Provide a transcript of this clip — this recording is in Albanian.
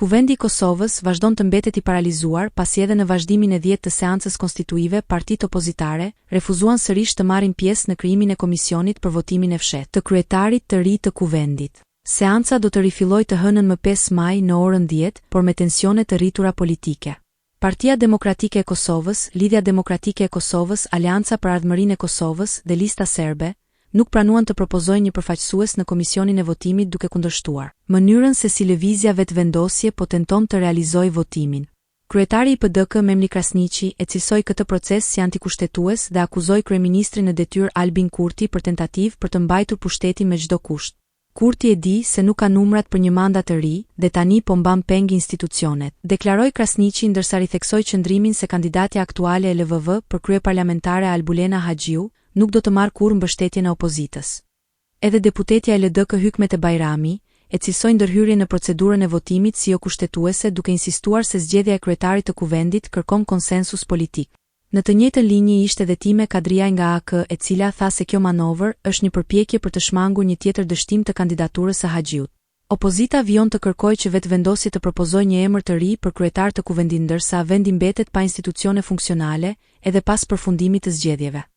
Kuvendi i Kosovës vazhdon të mbetet i paralizuar pasi edhe në vazhdimin e 10 të seancës konstituive partitë opozitare refuzuan sërish të marrin pjesë në krijimin e komisionit për votimin e fshehtë të kryetarit të ri të kuvendit. Seanca do të rifillojë të hënën më 5 maj në orën 10, por me tensione të rritura politike. Partia Demokratike e Kosovës, Lidhja Demokratike e Kosovës, Aleanca për Ardhmërinë e Kosovës dhe Lista Serbe nuk pranuan të propozojnë një përfaqësues në komisionin e votimit duke kundërshtuar mënyrën se si lëvizja vetëvendosje po tenton të realizojë votimin. Kryetari i PDK Memli Krasniqi e cilsoi këtë proces si antikushtetues dhe akuzoi kryeministrin në detyrë Albin Kurti për tentativë për të mbajtur pushtetin me çdo kusht. Kurti e di se nuk ka numrat për një mandat të ri dhe tani po mban peng institucionet, deklaroi Krasniqi ndërsa ritheksoi qëndrimin se kandidatja aktuale e LVV për kryeparlamentare Albulena Haxhiu nuk do të marrë kurrë mbështetjen e opozitës. Edhe deputetja e LDK Hykmet e Bajrami e cilsoi ndërhyrjen në procedurën e votimit si jo kushtetuese duke insistuar se zgjedhja e kryetarit të kuvendit kërkon konsensus politik. Në të njëjtën linjë ishte edhe Time Kadria nga AK, e cila tha se kjo manovër është një përpjekje për të shmangur një tjetër dështim të kandidaturës së Haxhiut. Opozita vijon të kërkojë që vetëvendosje të propozojë një emër të ri për kryetar të kuvendit ndërsa vendi mbetet pa institucione funksionale edhe pas përfundimit të zgjedhjeve.